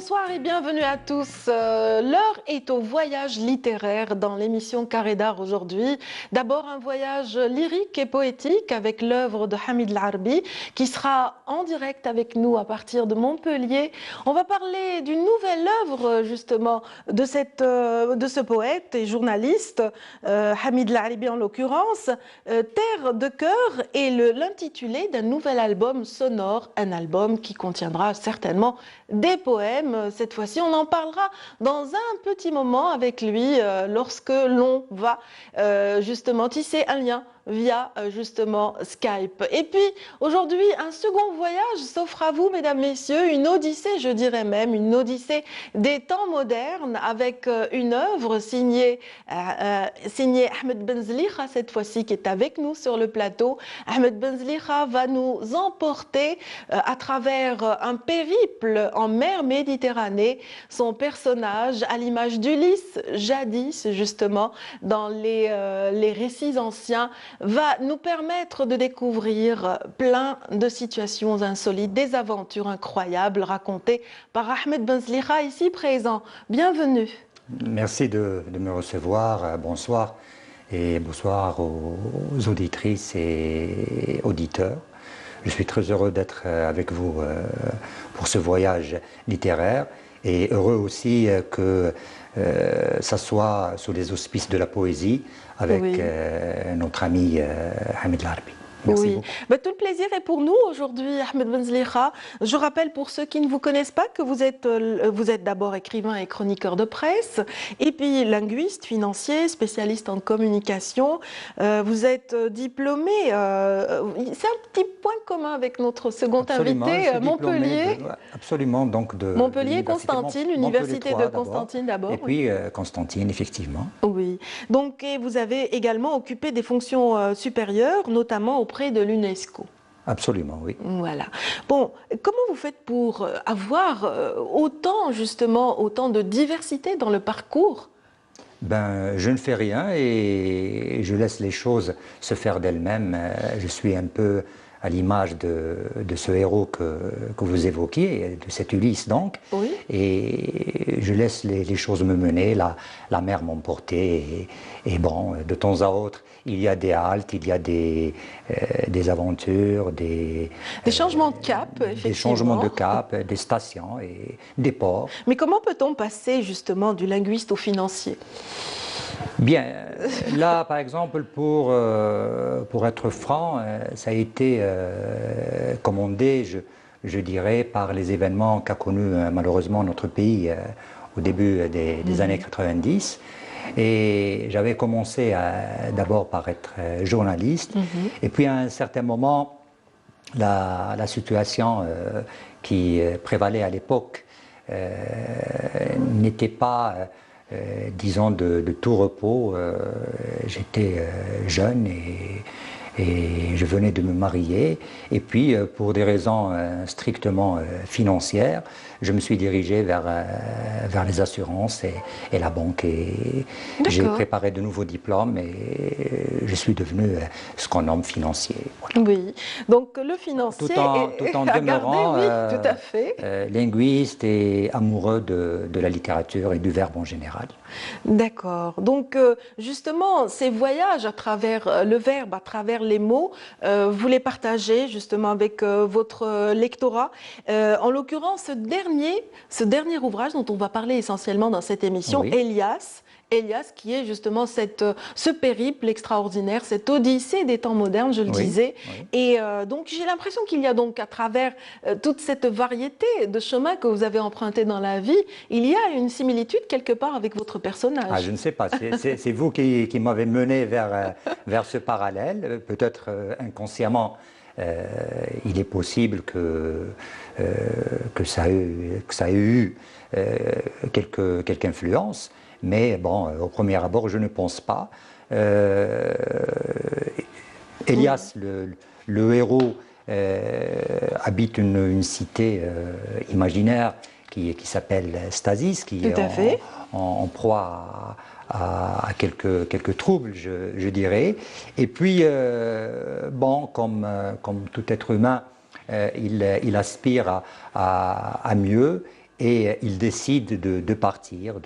Bonsoir et bienvenue à tous. L'heure est au voyage littéraire dans l'émission Carré d'Art aujourd'hui. D'abord un voyage lyrique et poétique avec l'œuvre de Hamid Larbi qui sera en direct avec nous à partir de Montpellier. On va parler d'une nouvelle œuvre justement de ce poète et journaliste, Hamid Larbi en l'occurrence, Terre de cœur et l'intitulé d'un nouvel album sonore, un album qui contiendra certainement des poèmes. Cette fois-ci, on en parlera dans un petit moment avec lui lorsque l'on va justement tisser un lien via justement Skype. Et puis aujourd'hui, un second voyage s'offre à vous, mesdames, messieurs, une odyssée, je dirais même, une odyssée des temps modernes avec une œuvre signée Ahmed Benzelicha, cette fois-ci, qui est avec nous sur le plateau. Ahmed Benzelicha va nous emporter à travers un périple en mer Méditerranée. Son personnage, à l'image d'Ulysse, jadis justement, dans les récits anciens, va nous permettre de découvrir plein de situations insolites, des aventures incroyables racontées par Ahmed Benzelicha ici présent. Bienvenue. Merci de me recevoir. Bonsoir et bonsoir aux auditrices et auditeurs. Je suis très heureux d'être avec vous pour ce voyage littéraire et heureux aussi que ça soit sous les auspices de la poésie avec notre ami Hamid Larbi. Merci beaucoup. Tout le plaisir est pour nous aujourd'hui, Ahmed Benzelicha. Je rappelle pour ceux qui ne vous connaissent pas que vous êtes d'abord écrivain et chroniqueur de presse, et puis linguiste, financier, spécialiste en communication. Vous êtes diplômé, c'est un petit point commun avec notre second invité, Montpellier. Absolument, donc de Montpellier, Constantine, l'université de Constantine d'abord. Et puis Constantine, effectivement. Oui, donc et vous avez également occupé des fonctions supérieures, notamment auprès de l'UNESCO. Absolument, oui. Voilà. Bon, comment vous faites pour avoir autant de diversité dans le parcours? Je ne fais rien et je laisse les choses se faire d'elles-mêmes. Je suis un peu à l'image de ce héros que vous évoquiez, de cet Ulysse donc. Oui. Et je laisse les choses me mener, la mer m'emporter. Et bon, de temps à autre, il y a des haltes, il y a des aventures, des changements de cap, effectivement. Des changements de cap, des stations et des ports. Mais comment peut-on passer justement du linguiste au financier? Bien, là par exemple, pour être franc, ça a été commandé, je dirais, par les événements qu'a connus malheureusement notre pays au début des années 90. Et j'avais commencé d'abord par être journaliste, et puis à un certain moment, la situation qui prévalait à l'époque n'était pas, disons, de tout repos. J'étais jeune et je venais de me marier. Et puis, pour des raisons strictement financières, je me suis dirigé vers les assurances et la banque. Et j'ai préparé de nouveaux diplômes et je suis devenu ce qu'on nomme financier. Voilà. Oui, donc le financier tout en demeurant tout à fait. Linguiste et amoureux de la littérature et du verbe en général. D'accord. Donc justement, ces voyages à travers le verbe, à travers les mots, vous les partagez justement avec votre lectorat. En l'occurrence, ce dernier ouvrage dont on va parler essentiellement dans cette émission, oui. Elias, qui est justement ce périple extraordinaire, cette odyssée des temps modernes, je le disais. Oui. Et donc j'ai l'impression qu'il y a donc à travers toute cette variété de chemins que vous avez empruntés dans la vie, il y a une similitude quelque part avec votre personnage. Ah, je ne sais pas, c'est vous qui m'avez mené vers ce parallèle, peut-être inconsciemment. Il est possible que ça ait eu quelque influence. Mais bon, au premier abord, je ne pense pas. Elias, le héros, habite une cité imaginaire qui s'appelle Stasis, qui est en proie à quelques troubles, je dirais. Et puis, bon, comme tout être humain, il aspire à mieux. et il décide de partir,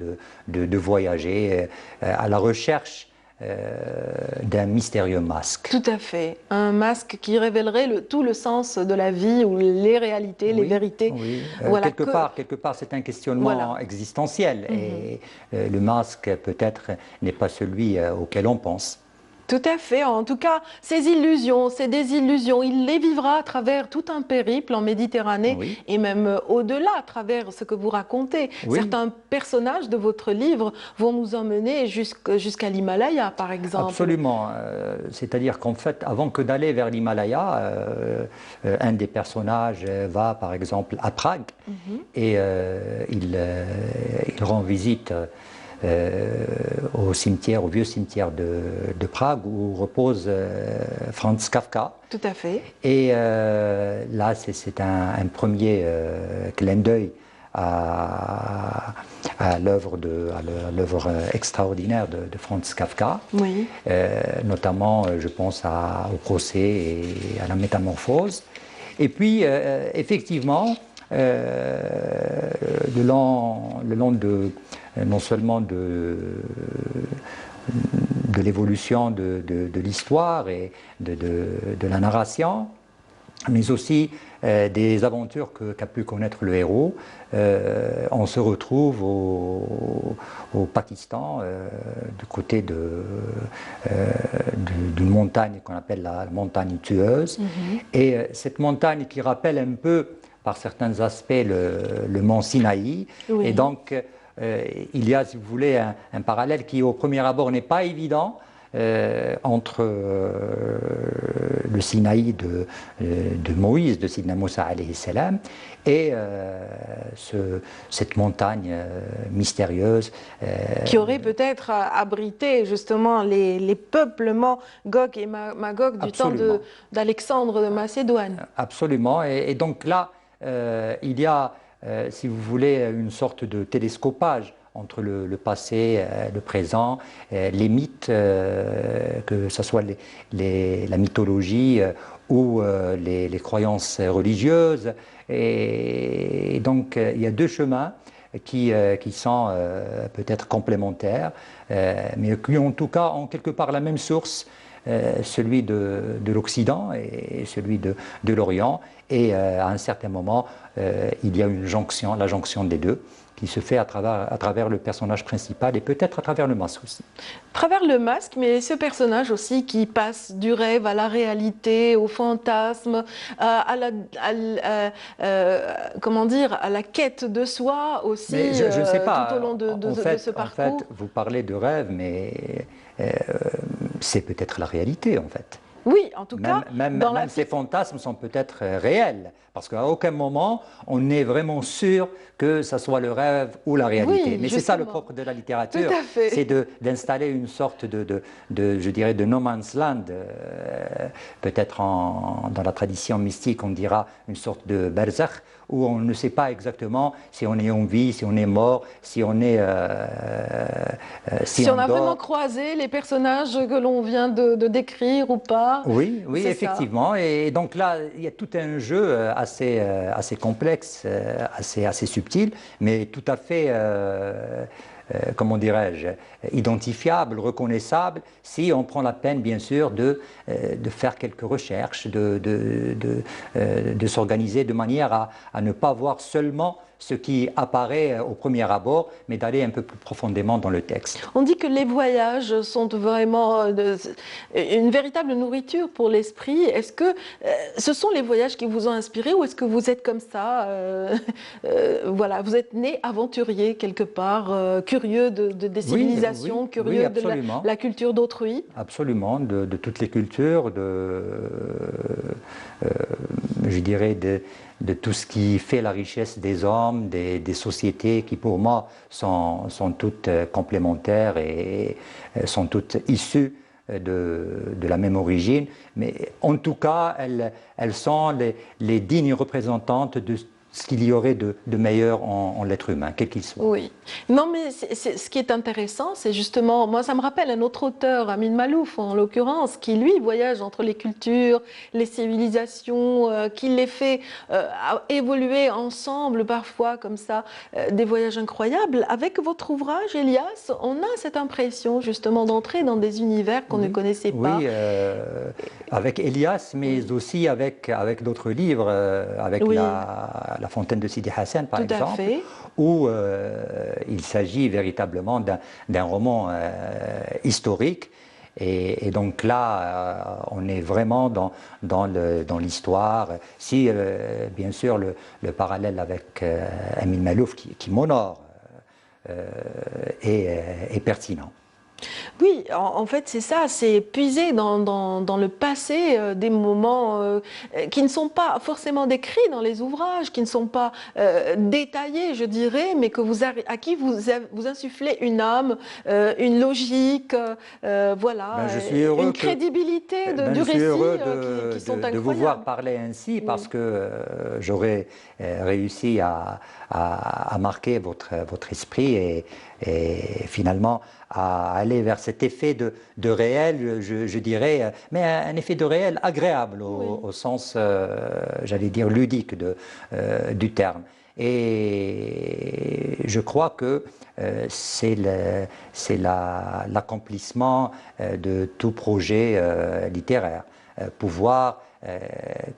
de voyager à la recherche d'un mystérieux masque. Tout à fait. Un masque qui révélerait tout le sens de la vie ou les réalités, les vérités. Oui. Voilà, quelque part, c'est un questionnement existentiel. Et le masque, peut-être, n'est pas celui auquel on pense. Tout à fait. En tout cas, ces illusions, ces désillusions, il les vivra à travers tout un périple en Méditerranée et même au-delà, à travers ce que vous racontez. Certains personnages de votre livre vont nous emmener jusqu'à l'Himalaya, par exemple. Absolument. C'est-à-dire qu'en fait, avant que d'aller vers l'Himalaya, un des personnages va, par exemple, à Prague et il rend visite au vieux cimetière de Prague où repose Franz Kafka. Tout à fait. Et là, c'est un premier clin d'œil à l'œuvre extraordinaire de Franz Kafka. Oui. Notamment, je pense au procès et à la métamorphose. Et puis, effectivement, le long de non seulement de l'évolution de l'histoire et de la narration, mais aussi des aventures qu'a pu connaître le héros. On se retrouve au Pakistan, du côté d'une montagne qu'on appelle la montagne tueuse. Et cette montagne qui rappelle un peu, par certains aspects, le mont Sinaï. Et donc, il y a, si vous voulez, un parallèle qui, au premier abord, n'est pas évident entre le Sinaï de Moïse, de Sidna Moussa alayhi salam, et cette montagne mystérieuse. Qui aurait peut-être abrité justement les peuplements Gog et Magog du temps d'Alexandre de Macédoine. Absolument. Et donc là, il y a, si vous voulez, une sorte de télescopage entre le passé, le présent, les mythes, que ce soit la mythologie ou les croyances religieuses. Et donc, il y a deux chemins qui sont peut-être complémentaires, mais qui, en tout cas, ont quelque part la même source, celui de l'Occident et celui de l'Orient. Et à un certain moment, il y a une jonction, la jonction des deux, qui se fait à travers le personnage principal et peut-être à travers le masque aussi. À travers le masque, mais ce personnage aussi qui passe du rêve à la réalité, au fantasme, comment dire, à la quête de soi aussi, mais je ne sais pas, tout au long de ce parcours. En fait, vous parlez de rêve, mais c'est peut-être la réalité en fait. Oui, en tout cas. Même ces fantasmes sont peut-être réels, parce qu'à aucun moment on est vraiment sûr que ce soit le rêve ou la réalité. Oui, mais c'est ça le propre de la littérature, c'est d'installer une sorte je dirais, de no man's land. Peut-être dans la tradition mystique, on dira une sorte de barzakh, où on ne sait pas exactement si on est en vie, si on est mort, si on est... si on a vraiment croisé les personnages que l'on vient de décrire ou pas. Oui, effectivement. Et donc là, il y a tout un jeu assez complexe, assez subtil, mais tout à fait... comment dirais-je, identifiable, reconnaissable, si on prend la peine, bien sûr, de faire quelques recherches, de s'organiser de manière à ne pas voir seulement ce qui apparaît au premier abord, mais d'aller un peu plus profondément dans le texte. On dit que les voyages sont vraiment une véritable nourriture pour l'esprit. Est-ce que ce sont les voyages qui vous ont inspiré ou est-ce que vous êtes comme ça, voilà, vous êtes né aventurier quelque part, curieux des civilisations, curieux de la culture d'autrui? Absolument, de toutes les cultures, je dirais de tout ce qui fait la richesse des hommes, des sociétés qui pour moi sont toutes complémentaires et sont toutes issues de la même origine. Mais en tout cas, elles sont les dignes représentantes de ce qu'il y aurait de meilleur en l'être humain, quel qu'il soit. Oui. Non, mais ce qui est intéressant, c'est justement, moi ça me rappelle un autre auteur, Amin Malouf en l'occurrence, qui lui voyage entre les cultures, les civilisations, qui les fait évoluer ensemble parfois comme ça, des voyages incroyables. Avec votre ouvrage, Elias, on a cette impression justement d'entrer dans des univers qu'on ne connaissait pas. Oui, avec Elias, mais aussi avec d'autres livres, avec la Fontaine de Sidi Hassan, par exemple, où il s'agit véritablement d'un roman historique. Et donc là, on est vraiment dans l'histoire. Si, bien sûr, le parallèle avec Amin Malouf, qui m'honore, est pertinent. Oui, en fait, c'est ça, c'est puiser dans le passé des moments qui ne sont pas forcément décrits dans les ouvrages, qui ne sont pas détaillés, je dirais, mais à qui vous insufflez une âme, une logique, voilà, une crédibilité du récit qui sont incroyables. De vous voir parler ainsi, parce que j'aurais réussi à marquer votre esprit et finalement à aller vers cet effet de réel, je dirais, mais un effet de réel agréable au sens, j'allais dire, ludique du terme. Et je crois que c'est l'accomplissement de tout projet littéraire. Pouvoir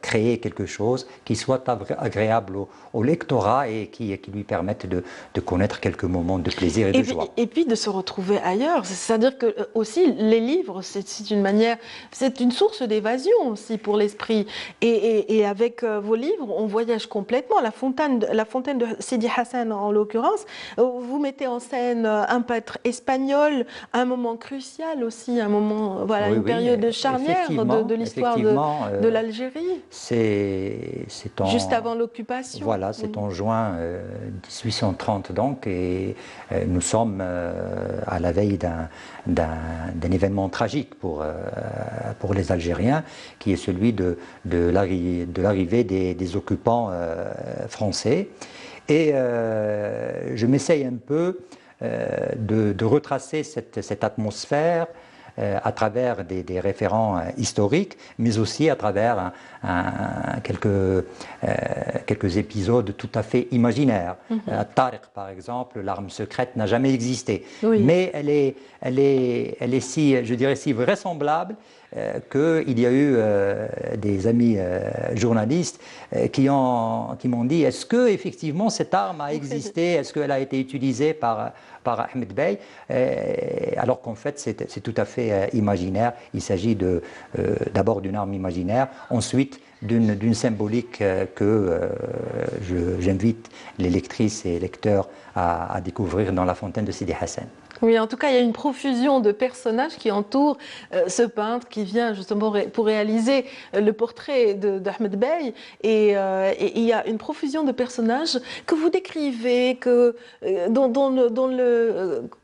créer quelque chose qui soit agréable au lectorat et qui lui permette de connaître quelques moments de plaisir et de joie. Et puis de se retrouver ailleurs. C'est-à-dire que aussi les livres, c'est une manière, c'est une source d'évasion aussi pour l'esprit. Et avec vos livres, on voyage complètement. La fontaine de Sidi Hassan en l'occurrence, vous mettez en scène un peintre espagnol, un moment crucial aussi, un moment, voilà, une période charnière de l'histoire de l'Algérie. Juste avant l'occupation. Voilà, c'est en juin 1830 donc, et nous sommes à la veille d'un événement tragique pour les Algériens, qui est celui de l'arrivée des occupants français. Et je m'essaye un peu de retracer cette atmosphère à travers des référents historiques, mais aussi à travers quelques épisodes tout à fait imaginaires. Tariq, par exemple, l'arme secrète n'a jamais existé, mais elle est si, je dirais, si vraisemblable qu'il y a eu des amis journalistes qui m'ont dit: est-ce que effectivement cette arme a existé, est-ce qu'elle a été utilisée par Ahmed Bey, alors qu'en fait c'est tout à fait imaginaire. Il s'agit d'abord d'une arme imaginaire, ensuite d'une symbolique que j'invite les lectrices et lecteurs à découvrir dans La Fontaine de Sidi Hassan. Oui, en tout cas, il y a une profusion de personnages qui entourent ce peintre qui vient justement pour réaliser le portrait d'Ahmed Bey. Et il y a une profusion de personnages que vous décrivez, dont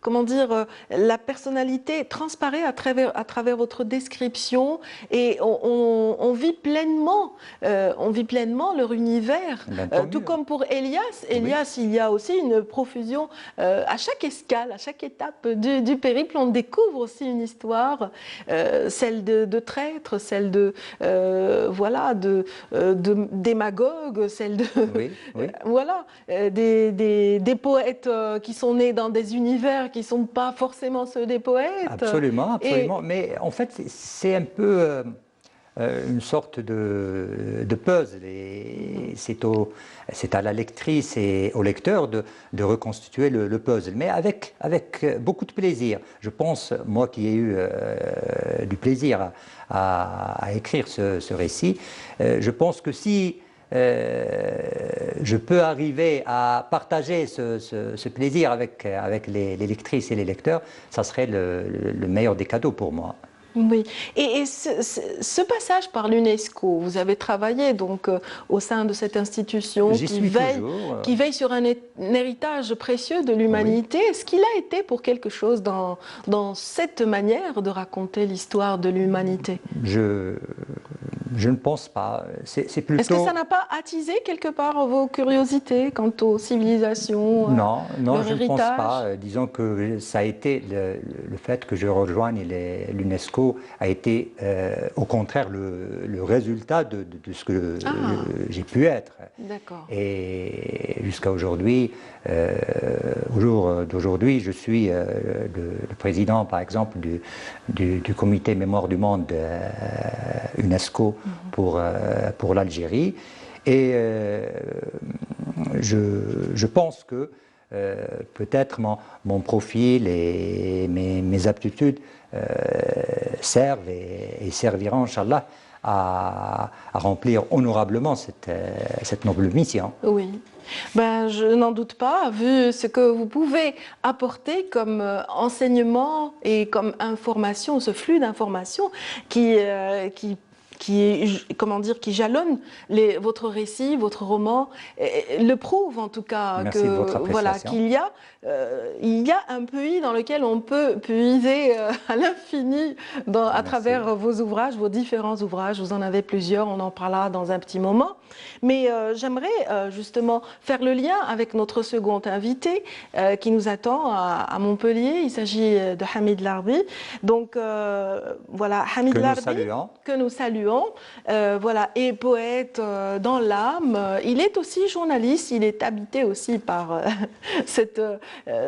comment dire, la personnalité transparaît à travers votre description. Et on vit pleinement leur univers. Tout comme pour Elias. Elias, il y a aussi une profusion à chaque escale, à chaque étape du périple, on découvre aussi une histoire, celle de traîtres, celle de démagogues, celle de voilà, des poètes qui sont nés dans des univers qui ne sont pas forcément ceux des poètes. Absolument, absolument. Mais en fait, c'est un peu une sorte de puzzle, et c'est à la lectrice et au lecteur de reconstituer le puzzle, mais avec beaucoup de plaisir. Je pense, moi qui ai eu du plaisir à écrire ce récit, je pense que si je peux arriver à partager ce plaisir avec les lectrices et les lecteurs, ça serait le meilleur des cadeaux pour moi. Oui, et ce passage par l'UNESCO, vous avez travaillé donc au sein de cette institution qui veille sur un héritage précieux de l'humanité. Est-ce qu'il a été pour quelque chose dans cette manière de raconter l'histoire de l'humanité? Je ne pense pas. C'est Est-ce que plutôt... ça n'a pas attisé quelque part vos curiosités quant aux civilisations, Non, non, leur je ne pense pas. héritage? Disons que ça a été le fait que je rejoigne l'UNESCO a été au contraire le résultat de ce que Ah, j'ai pu être. d'accord. Et jusqu'à aujourd'hui, au jour d'aujourd'hui, je suis le président, par exemple, du comité Mémoire du Monde UNESCO pour l'Algérie. Et je pense que peut-être mon profil et mes aptitudes servent et serviront, Inch'Allah, à remplir honorablement cette noble mission. Oui, ben, je n'en doute pas, vu ce que vous pouvez apporter comme enseignement et comme information, ce flux d'informations qui comment dire, qui jalonne votre récit, votre roman, le prouve en tout cas Merci de votre que voilà appréciation. il y a un puits dans lequel on peut puiser à l'infini à Merci. travers vos ouvrages, vos différents ouvrages. Vous en avez plusieurs, on en parlera dans un petit moment. Mais j'aimerais justement faire le lien avec notre second invité qui nous attend à Montpellier. Il s'agit de Hamid Larbi. Donc voilà, Hamid Que nous Larbi, saluons. que nous saluons, voilà, est poète dans l'âme. Il est aussi journaliste. Il est habité aussi par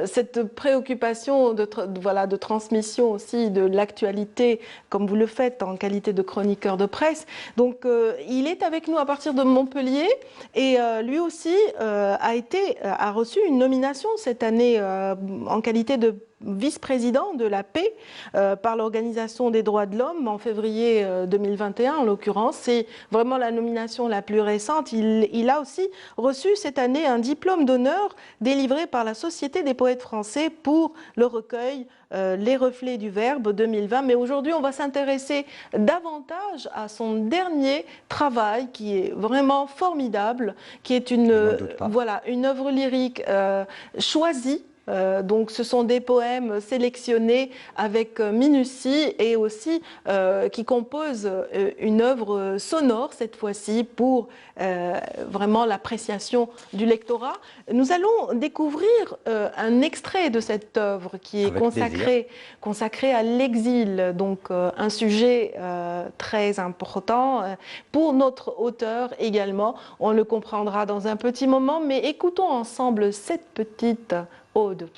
cette préoccupation voilà, de transmission aussi de l'actualité, comme vous le faites en qualité de chroniqueur de presse. Donc il est avec nous à partir de Montpellier et lui aussi a reçu une nomination cette année en qualité de vice-président de la paix par l'Organisation des droits de l'homme en février 2021 en l'occurrence. C'est vraiment la nomination la plus récente. Il a aussi reçu cette année un diplôme d'honneur délivré par la Société des poètes français pour le recueil Les Reflets du Verbe 2020. Mais aujourd'hui, on va s'intéresser davantage à son dernier travail qui est vraiment formidable, qui est Je n'en doute pas. voilà, une œuvre lyrique choisie. Donc ce sont des poèmes sélectionnés avec minutie et aussi qui composent une œuvre sonore cette fois-ci pour vraiment l'appréciation du lectorat. Nous allons découvrir un extrait de cette œuvre qui est Avec plaisir. consacrée à l'exil, donc un sujet très important pour notre auteur également. On le comprendra dans un petit moment, mais écoutons ensemble cette petite ode.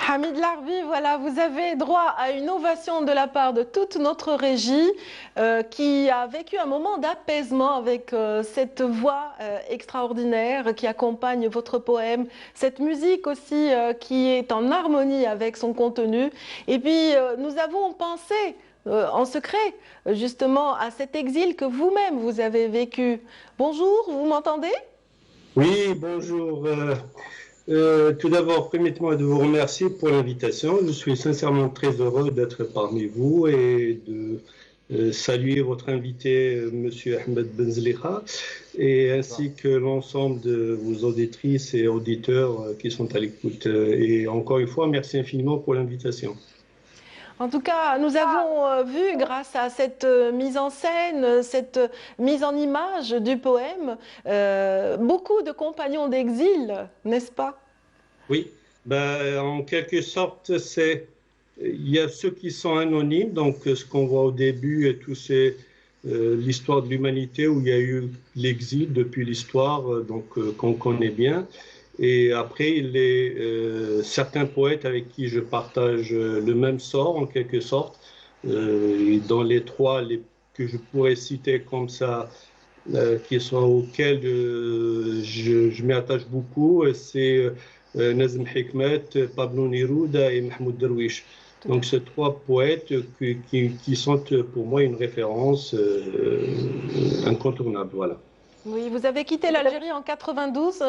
Hamid Larbi, voilà, vous avez droit à une ovation de la part de toute notre régie qui a vécu un moment d'apaisement avec cette voix extraordinaire qui accompagne votre poème, cette musique aussi qui est en harmonie avec son contenu. Et puis, nous avons pensé en secret justement à cet exil que vous-même vous avez vécu. Bonjour, vous m'entendez? Oui, bonjour. Tout d'abord, permettez-moi de vous remercier pour l'invitation. Je suis sincèrement très heureux d'être parmi vous et de saluer votre invité, Monsieur Ahmed Benzeliha, et ainsi que l'ensemble de vos auditrices et auditeurs qui sont à l'écoute. Et encore une fois, merci infiniment pour l'invitation. En tout cas, nous avons vu, grâce à cette mise en scène, cette mise en image du poème, beaucoup de compagnons d'exil, n'est-ce pas? Oui, ben, en quelque sorte, il y a ceux qui sont anonymes, donc ce qu'on voit au début, et tout c'est l'histoire de l'humanité où il y a eu l'exil depuis l'histoire, qu'on connaît bien. Et après, certains poètes avec qui je partage le même sort, en quelque sorte. Et dans les trois que je pourrais citer comme ça, auxquels je m'attache beaucoup, c'est Nazm Hikmet, Pablo Neruda et Mahmoud Darwish. Donc, ces trois poètes qui sont pour moi une référence incontournable. Voilà. Oui, vous avez quitté l'Algérie en 92,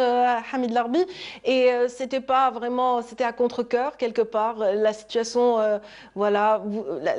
Hamid Larbi, et c'était pas vraiment, c'était à contre-cœur quelque part. La situation, voilà,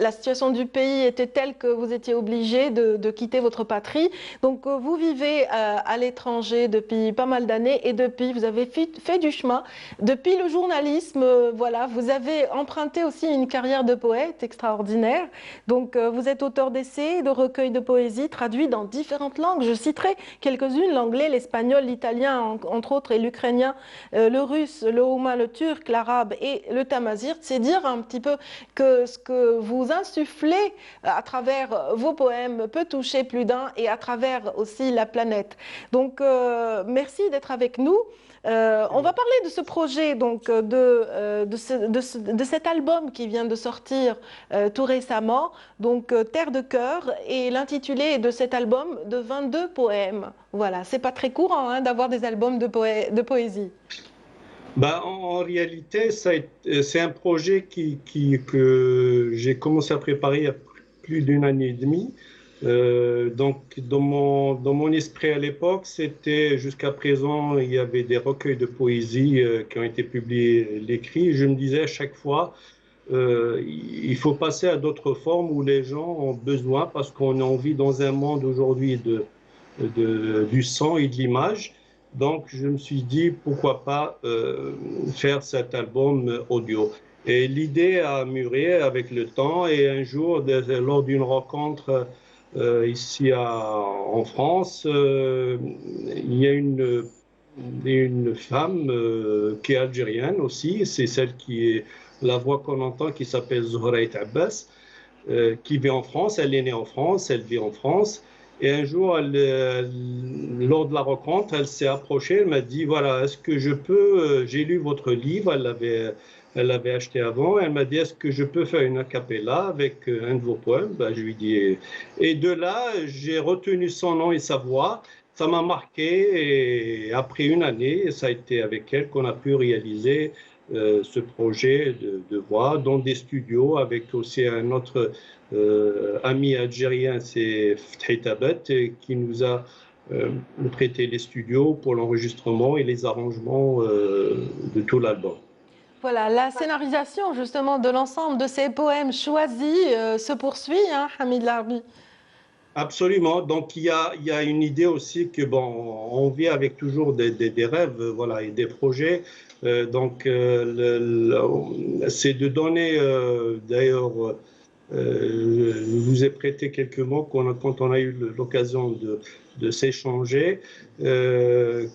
la situation du pays était telle que vous étiez obligé de quitter votre patrie. Donc vous vivez à l'étranger depuis pas mal d'années et depuis vous avez fait du chemin. Depuis le journalisme, voilà, vous avez emprunté aussi une carrière de poète extraordinaire. Donc vous êtes auteur d'essais, de recueils de poésie traduits dans différentes langues. Je citerai quelques-unes, l'anglais, l'espagnol, l'italien, entre autres, et l'ukrainien, le russe, le roumain, le turc, l'arabe et le tamazight. C'est dire un petit peu que ce que vous insufflez à travers vos poèmes peut toucher plus d'un et à travers aussi la planète. Donc, merci d'être avec nous. On va parler de ce projet, donc de cet album qui vient de sortir tout récemment, donc Terre de cœur, et l'intitulé de cet album de 22 poèmes. Voilà, c'est pas très courant hein, d'avoir des albums de poésie. Bah, en réalité, c'est un projet que j'ai commencé à préparer il y a plus d'une année et demie. Donc, dans mon esprit à l'époque, c'était jusqu'à présent, il y avait des recueils de poésie qui ont été publiés, l'écrit. Je me disais à chaque fois, il faut passer à d'autres formes où les gens ont besoin, parce qu'on vit dans un monde aujourd'hui du son et de l'image. Donc, je me suis dit, pourquoi pas faire cet album audio. Et l'idée a mûri avec le temps, et un jour, lors d'une rencontre ici en France, il y a une femme qui est algérienne aussi, c'est celle qui est la voix qu'on entend, qui s'appelle Zohraït Abbas, qui vit en France. Elle est née en France, elle vit en France. Et un jour, lors de la rencontre, elle s'est approchée, elle m'a dit, voilà, est-ce que je peux, j'ai lu votre livre, elle l'avait acheté avant, elle m'a dit, est-ce que je peux faire une a cappella avec un de vos poèmes? Ben, je lui dis, et de là, j'ai retenu son nom et sa voix. Ça m'a marqué, et après une année, ça a été avec elle qu'on a pu réaliser ce projet de voix dans des studios avec aussi un autre ami algérien, c'est Fethi Tabet, qui nous a prêté les studios pour l'enregistrement et les arrangements de tout l'album. Voilà, la scénarisation justement de l'ensemble de ces poèmes choisis se poursuit, hein, Hamid Larbi. Absolument. Donc, il y a une idée aussi que, bon, on vit avec toujours des rêves, voilà, et des projets. C'est de donner, d'ailleurs, je vous ai prêté quelques mots quand on a eu l'occasion de s'échanger, les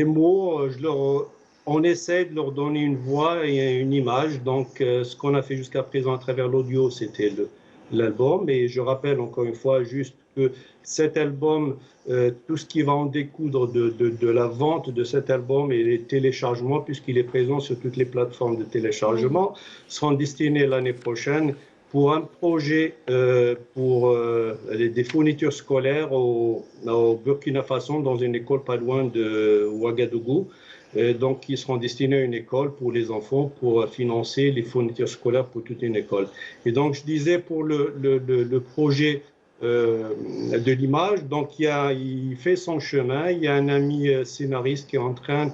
mots, on essaie de leur donner une voix et une image. Donc, ce qu'on a fait jusqu'à présent à travers l'audio, c'était l'album. Et je rappelle encore une fois juste que cet album, tout ce qui va en découdre de la vente de cet album et les téléchargements, puisqu'il est présent sur toutes les plateformes de téléchargement, seront destinés l'année prochaine pour un projet pour des fournitures scolaires au Burkina Faso, dans une école pas loin de Ouagadougou. Donc, qui seront destinés à une école pour les enfants, pour financer les fournitures scolaires pour toute une école. Et donc, je disais pour le projet de l'image, donc il fait son chemin. Il y a un ami scénariste qui est en train,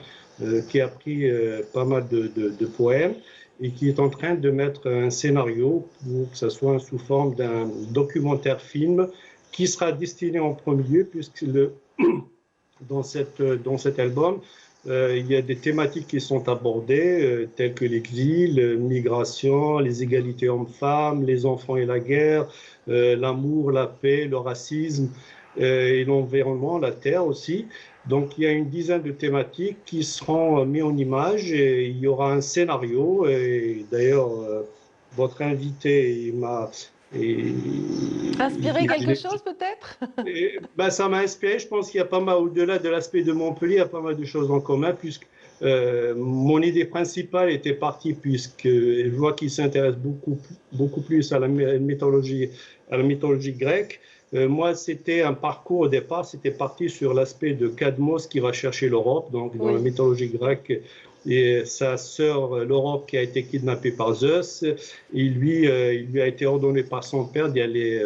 qui a pris pas mal de poèmes et qui est en train de mettre un scénario pour que ce soit sous forme d'un documentaire film qui sera destiné en premier lieu, puisque dans cet album, il y a des thématiques qui sont abordées, telles que l'exil, migration, les égalités hommes-femmes, les enfants et la guerre, l'amour, la paix, le racisme et l'environnement, la terre aussi. Donc il y a une dizaine de thématiques qui seront mises en image et il y aura un scénario. Et d'ailleurs, votre invité m'a inspiré quelque chose peut-être? Ben, ça m'a inspiré. Je pense qu'il y a pas mal, au-delà de l'aspect de Montpellier, il y a pas mal de choses en commun, puisque mon idée principale était partie, puisque je vois qu'il s'intéresse beaucoup plus à la mythologie grecque. Moi, c'était un parcours au départ, c'était parti sur l'aspect de Cadmos qui va chercher l'Europe, donc dans la mythologie grecque. Et sa sœur, l'Europe, qui a été kidnappée par Zeus, il lui a été ordonné par son père d'y aller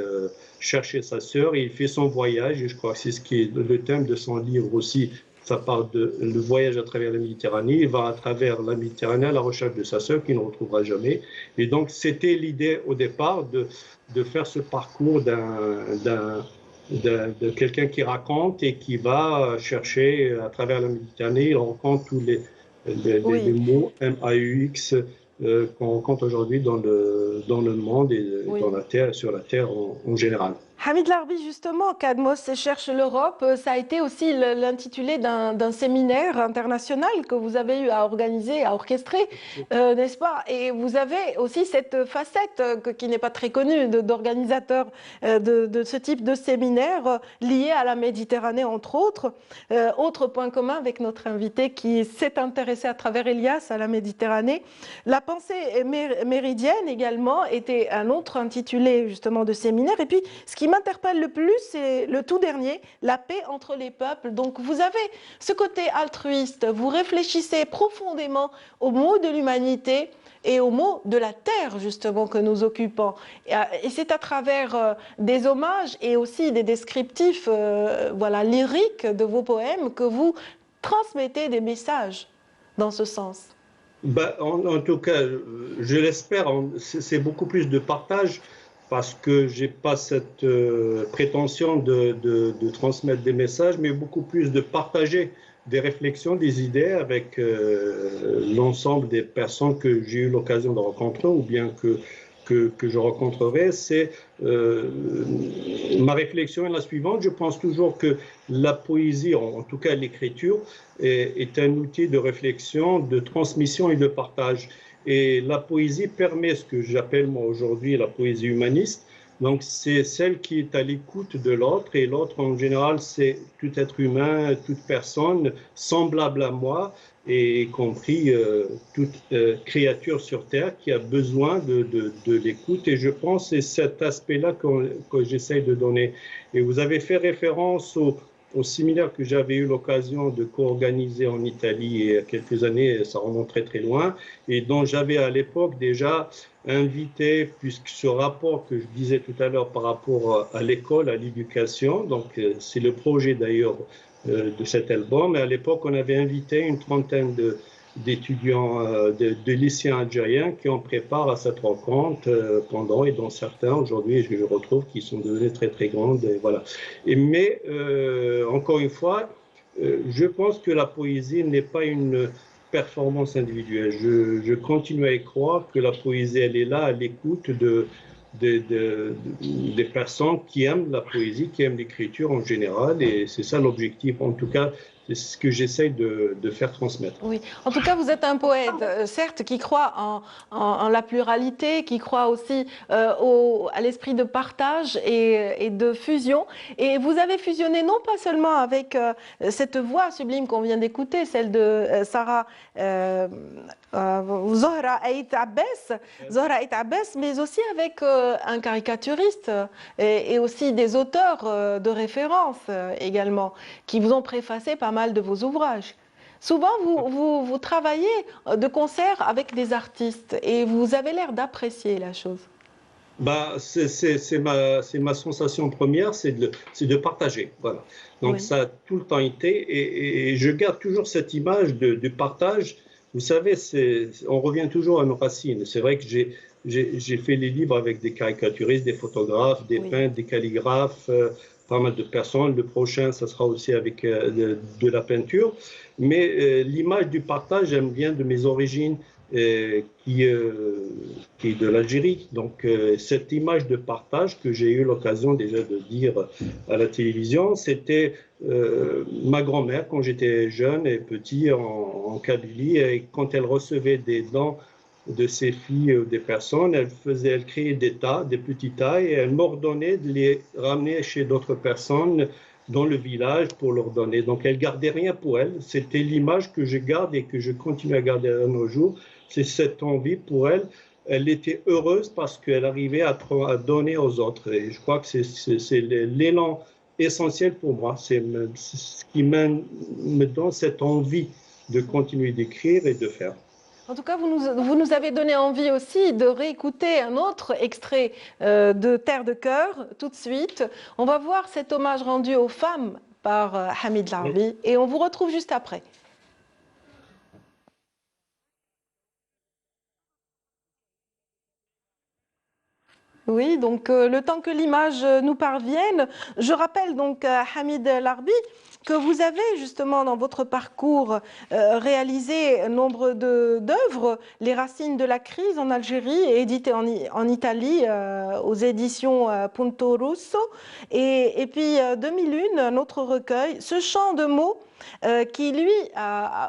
chercher sa sœur. Et il fait son voyage, et je crois que c'est ce qui est le thème de son livre aussi. Ça parle de le voyage à travers la Méditerranée. Il va à travers la Méditerranée à la recherche de sa sœur qu'il ne retrouvera jamais. Et donc, c'était l'idée au départ de faire ce parcours de quelqu'un qui raconte et qui va chercher à travers la Méditerranée. Il rencontre tous les mots MAUX qu'on rencontre aujourd'hui dans le monde et dans la Terre, sur la Terre en général. Hamid Larbi, justement, Cadmos cherche l'Europe, ça a été aussi l'intitulé d'un séminaire international que vous avez eu à organiser, à orchestrer, n'est-ce pas? Et vous avez aussi cette facette qui n'est pas très connue d'organisateur de ce type de séminaire lié à la Méditerranée, entre autres. Autre point commun avec notre invité qui s'est intéressé à travers Elias à la Méditerranée. La pensée méridienne également était un autre intitulé justement de séminaire. Et puis, ce qui m'interpelle le plus, c'est le tout dernier, la paix entre les peuples. Donc vous avez ce côté altruiste, vous réfléchissez profondément aux maux de l'humanité et aux maux de la terre justement que nous occupons. Et c'est à travers des hommages et aussi des descriptifs lyriques de vos poèmes que vous transmettez des messages dans ce sens. Ben, en tout cas, je l'espère, c'est beaucoup plus de partage, parce que je n'ai pas cette prétention de transmettre des messages, mais beaucoup plus de partager des réflexions, des idées avec l'ensemble des personnes que j'ai eu l'occasion de rencontrer ou bien que je rencontrerai. C'est ma réflexion est la suivante. Je pense toujours que la poésie, en tout cas l'écriture, est un outil de réflexion, de transmission et de partage. Et la poésie permet ce que j'appelle moi aujourd'hui la poésie humaniste. Donc c'est celle qui est à l'écoute de l'autre, et l'autre en général c'est tout être humain, toute personne semblable à moi, et y compris toute créature sur Terre qui a besoin de l'écoute. Et je pense que c'est cet aspect-là que j'essaye de donner. Et vous avez fait référence au séminaire que j'avais eu l'occasion de co-organiser en Italie il y a quelques années, ça remonte très très loin, et dont j'avais à l'époque déjà invité, puisque ce rapport que je disais tout à l'heure par rapport à l'école, à l'éducation, donc c'est le projet d'ailleurs de cet album, et à l'époque on avait invité une trentaine d'étudiants, de lycéens algériens qui en préparent à cette rencontre pendant, et dont certains aujourd'hui je retrouve qui sont devenus très très grandes, et voilà. Mais encore une fois, je pense que la poésie n'est pas une performance individuelle. Je continue à y croire que la poésie, elle est là à l'écoute des personnes qui aiment la poésie, qui aiment l'écriture en général, et c'est ça l'objectif, en tout cas, C'est ce que j'essaye de faire transmettre. Oui, en tout cas, vous êtes un poète, certes, qui croit en la pluralité, qui croit aussi à l'esprit de partage et de fusion. Et vous avez fusionné non pas seulement avec cette voix sublime qu'on vient d'écouter, celle de Sarah Zohra Aït Abbas, mais aussi avec un caricaturiste et aussi des auteurs de référence également, qui vous ont préfacé pas mal de vos ouvrages. Souvent, vous travaillez de concert avec des artistes et vous avez l'air d'apprécier la chose. Bah, c'est ma sensation première, c'est de partager. Voilà. Donc Oui, ça a tout le temps été et je garde toujours cette image de partage. Vous savez, on revient toujours à nos racines. C'est vrai que j'ai fait les livres avec des caricaturistes, des photographes, des oui. peintres, des calligraphes, pas mal de personnes. Le prochain, ça sera aussi avec de la peinture. Mais l'image du partage, j'aime bien de mes origines qui est de l'Algérie. Donc, cette image de partage que j'ai eu l'occasion déjà de dire à la télévision, c'était ma grand-mère quand j'étais jeune et petit en Kabylie, et quand elle recevait des dons de ses filles ou des personnes, elle créait des tas, des petits tas, et elle m'ordonnait de les ramener chez d'autres personnes dans le village pour leur donner. Donc, elle gardait rien pour elle. C'était l'image que je garde et que je continue à garder à nos jours. C'est cette envie pour elle. Elle était heureuse parce qu'elle arrivait à donner aux autres. Et je crois que c'est l'élan essentiel pour moi. C'est ce qui me donne cette envie de continuer d'écrire et de faire. En tout cas, vous nous avez donné envie aussi de réécouter un autre extrait de Terre de cœur tout de suite. On va voir cet hommage rendu aux femmes par Hamid Larbi et on vous retrouve juste après. Oui, donc le temps que l'image nous parvienne, je rappelle donc à Hamid Larbi que vous avez justement dans votre parcours réalisé nombre d'œuvres, Les racines de la crise en Algérie, édité en Italie aux éditions Punto Russo, et puis 2001, un autre recueil, Ce chant de mots qui lui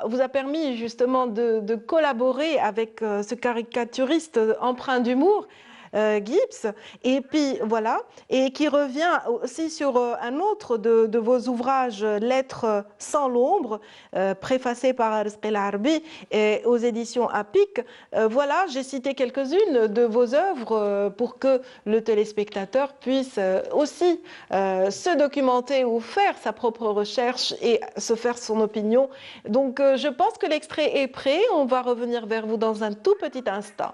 vous a permis justement de collaborer avec ce caricaturiste empreint d'humour. Gibbs, et puis voilà, et qui revient aussi sur un autre de vos ouvrages, Lettres sans l'ombre, préfacé par Rizq El Arbi et aux éditions APIC. Voilà, j'ai cité quelques-unes de vos œuvres pour que le téléspectateur puisse aussi se documenter ou faire sa propre recherche et se faire son opinion. Donc, je pense que l'extrait est prêt. On va revenir vers vous dans un tout petit instant.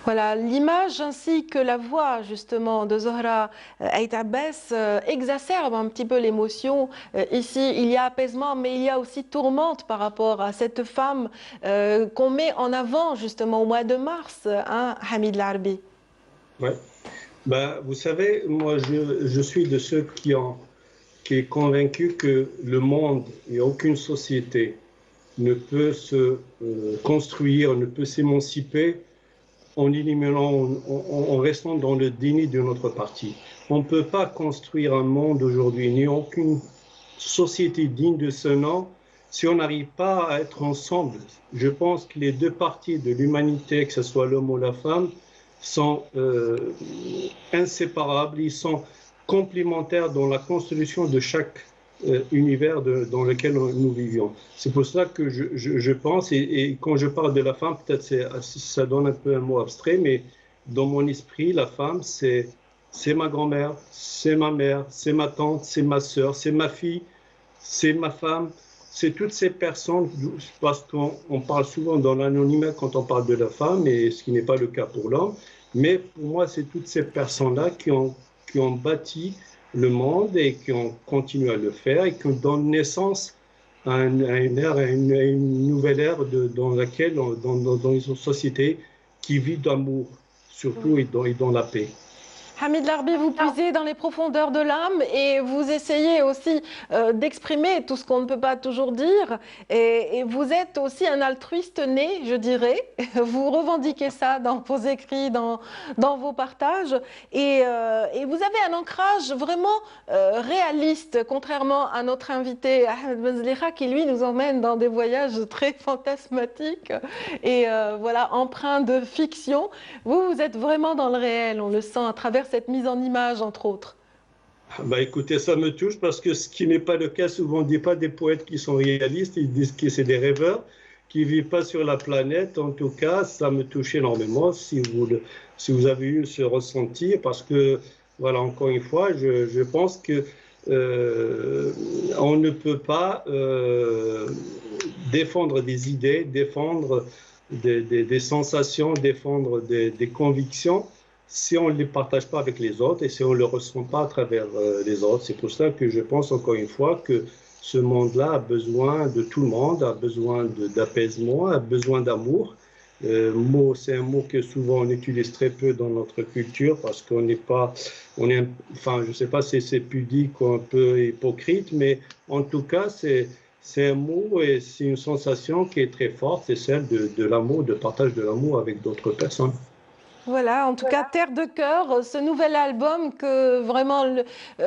Voilà, l'image ainsi que la voix justement de Zohra Ait Abbas exacerbe un petit peu l'émotion. Ici, il y a apaisement, mais il y a aussi tourmente par rapport à cette femme qu'on met en avant justement au mois de mars, hein, Hamid Larbi. Ouais. Ben, vous savez, moi, je suis de ceux qui est convaincu que le monde et aucune société ne peut se construire, ne peut s'émanciper en éliminant, en restant dans le déni de notre partie. On ne peut pas construire un monde aujourd'hui, ni aucune société digne de ce nom, si on n'arrive pas à être ensemble. Je pense que les deux parties de l'humanité, que ce soit l'homme ou la femme, sont inséparables, ils sont complémentaires dans la construction de chaque univers dans lequel nous vivions. C'est pour cela que je pense, et quand je parle de la femme, peut-être ça donne un peu un mot abstrait, mais dans mon esprit, la femme, c'est ma grand-mère, c'est ma mère, c'est ma tante, c'est ma sœur, c'est ma fille, c'est ma femme, c'est toutes ces personnes, parce qu'on parle souvent dans l'anonymat quand on parle de la femme, et ce qui n'est pas le cas pour l'homme, mais pour moi, c'est toutes ces personnes-là qui ont bâti le monde et qui ont continué à le faire et qui donnent naissance à une ère, à une nouvelle ère dans laquelle, dans une société qui vit d'amour, surtout, et dans la paix. Hamid Larbi, vous puisez dans les profondeurs de l'âme et vous essayez aussi d'exprimer tout ce qu'on ne peut pas toujours dire. Et vous êtes aussi un altruiste né, je dirais. Vous revendiquez ça dans vos écrits, dans vos partages. Et vous avez un ancrage vraiment réaliste, contrairement à notre invité Ahmed Benzeliha, qui lui nous emmène dans des voyages très fantasmatiques et voilà, empreints de fiction. Vous êtes vraiment dans le réel, on le sent à travers cette mise en image, entre autres. Bah écoutez, ça me touche parce que ce qui n'est pas le cas, souvent on ne dit pas des poètes qui sont réalistes, ils disent que c'est des rêveurs qui ne vivent pas sur la planète. En tout cas, ça me touche énormément si vous avez eu ce ressenti, parce que, voilà, encore une fois, je pense que on ne peut pas défendre des idées, défendre des sensations, défendre des convictions si on ne les partage pas avec les autres et si on ne le ressent pas à travers les autres. C'est pour ça que je pense encore une fois que ce monde-là a besoin de tout le monde, a besoin d'apaisement, a besoin d'amour. C'est un mot que souvent on utilise très peu dans notre culture parce qu'on n'est pas, enfin je ne sais pas si c'est pudique ou un peu hypocrite, mais en tout cas c'est un mot et c'est une sensation qui est très forte, c'est celle de l'amour, de partage de l'amour avec d'autres personnes. Voilà, en tout cas, Terre de cœur, ce nouvel album que vraiment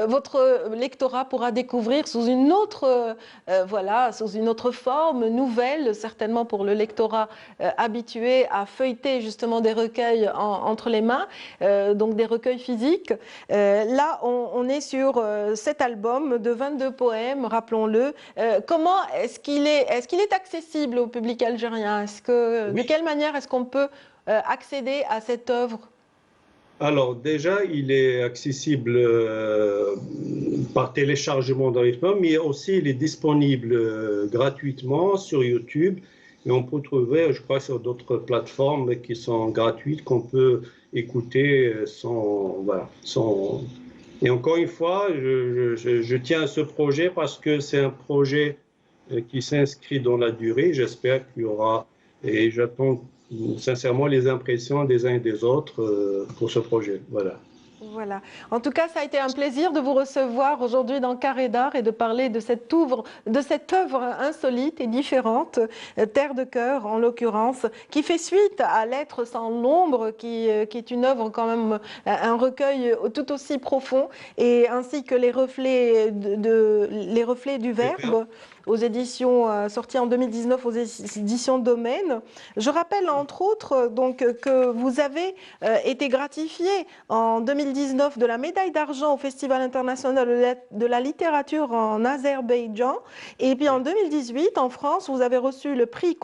votre lectorat pourra découvrir sous une autre, voilà, sous une autre forme, nouvelle, certainement pour le lectorat habitué à feuilleter justement des recueils entre les mains, donc des recueils physiques. Là, on est sur cet album de 22 poèmes, rappelons-le. Comment est-ce qu'il est accessible au public algérien? De quelle manière est-ce qu'on peut accéder à cette œuvre? Alors déjà, il est accessible par téléchargement dans les formes, mais aussi il est disponible gratuitement sur YouTube et on peut trouver, je crois, sur d'autres plateformes qui sont gratuites qu'on peut écouter sans. Et encore une fois, je tiens à ce projet parce que c'est un projet qui s'inscrit dans la durée. J'espère qu'il y aura, et j'attends sincèrement les impressions des uns et des autres pour ce projet. Voilà. Voilà. En tout cas, ça a été un plaisir de vous recevoir aujourd'hui dans Carré d'Art et de parler de cette œuvre insolite et différente, Terre de cœur en l'occurrence, qui fait suite à L'être sans l'ombre, qui est une œuvre quand même, un recueil tout aussi profond, et ainsi que les reflets du verbe, aux éditions sorties en 2019 aux éditions Domaine. Je rappelle entre autres donc que vous avez été gratifié en 2019 2019 de la médaille d'argent au Festival international de la littérature en Azerbaïdjan. Et puis en 2018, en France, vous avez reçu le prix